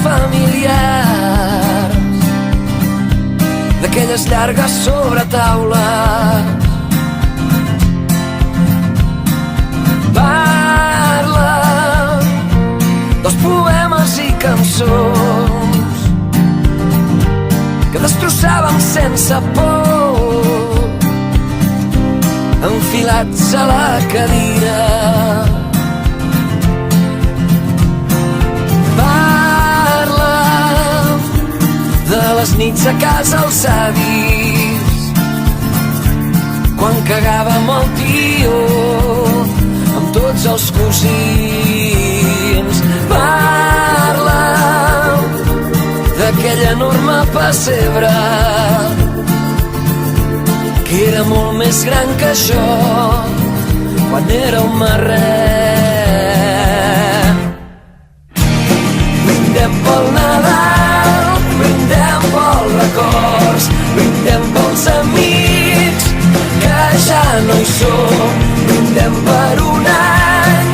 familiars d'aquelles llargues sobretaules. Parla dels poemes i cançons que destrossàvem sense por, enfilats a la cadira. Parla de les nits a casa als avis, quan cagàvem el tio amb tots els cosins. Parla d'aquell enorme pessebre que era molt més gran que això quan era un marrer. Brindem pel Nadal, brindem pels records, brindem pels amics que ja no hi som, brindem per un any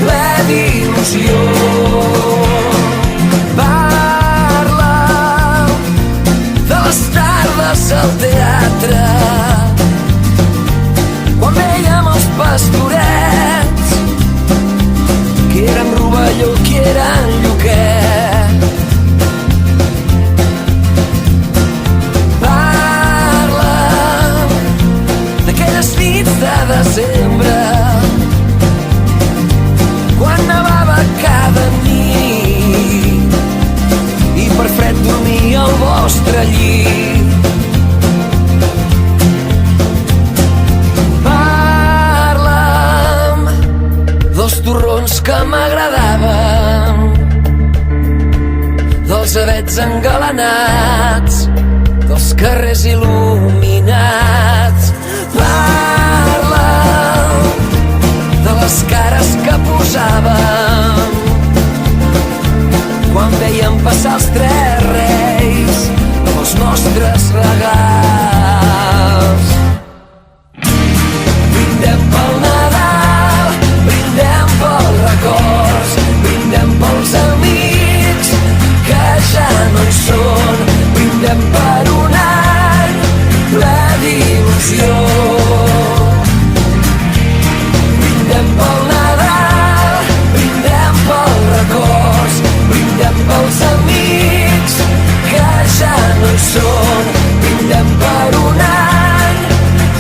ple d'il·lusió. Parla de les tardes al teatre, quan veiem els pastorets que eren rovelló, que eren lluquet. Parla d'aquelles nits de desembre quan nevava cada nit i per fred dormia al vostre llit. Parla'm dels torrons que m'agradaven, dels avets engalanats, dels carrers il·luminats. Parla'm de les cares que posàvem quan veiem passar els tres reis amb els nostres regals. Brindem pel Nadal, brindem pels records, brindem pels amics que ja no hi són, brindem per un any ple d'il·lusió. Brindem pel Nadal, brindem pels records, brindem pels amics que ja no hi són, brindem per un any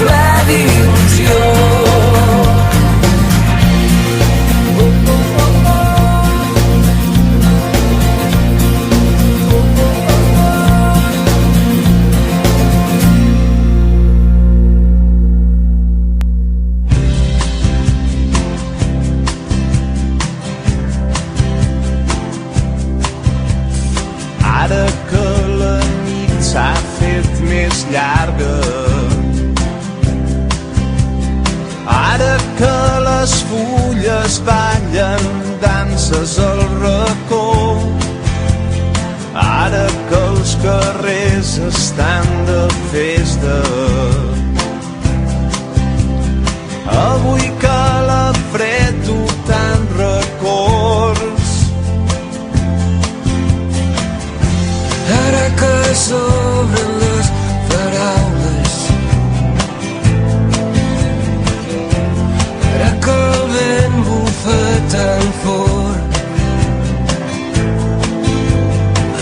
ple d'il·lusió. Ara que la nit s'ha fet més llarga, ara que les fulles ballen danses al racó, ara que els carrers estan de festa, avui que la fred tu te'n records, ara que s'obren les paraules, ara que el vent bufa tan fort,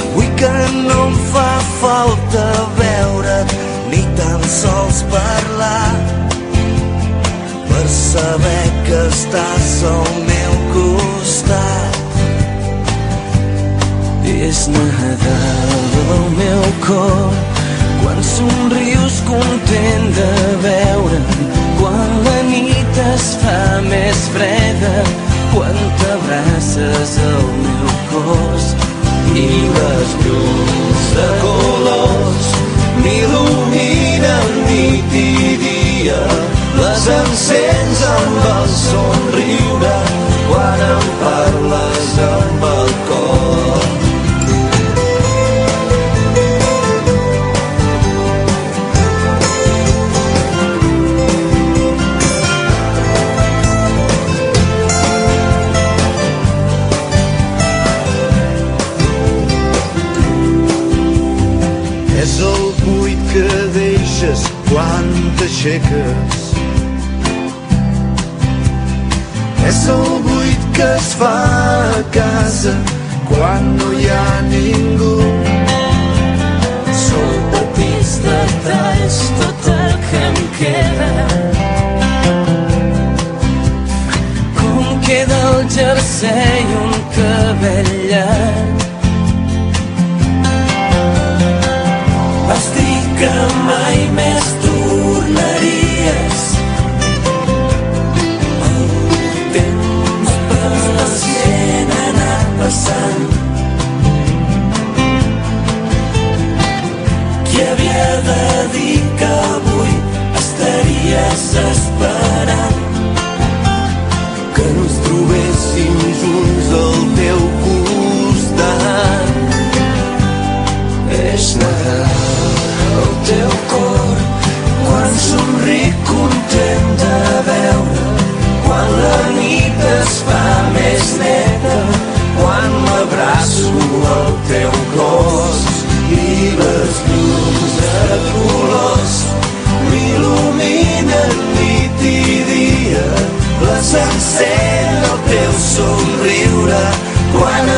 avui que no em fa falta veure't ni tan sols parlar, per saber que estàs al meu costat. És Nadal al meu cor, quan somrius content de veure'm, quan la nit es fa més freda, quan t'abraces al meu cos i les llums de colors m'il·luminen nit i dia, les encens amb el somriure quan em parles amb el cor. t'aixeques. És el buit que es fa a casa quan no hi ha ningú. Són petits detalls tot el que em queda. Com queda el jersei, un cabell llarg. Vas dir que mai més tornaries. El temps per la gent ha anat passant. Qui havia de dir que avui estaries esperant Que no ens trobéssim junts al teu costat. és Nadal? El teu cor, quan somric content de veure, quan la nit es fa més neta, Quan m'abraço al teu cos i les llums de colors m'il·luminen nit i dia, les encén el teu somriure quan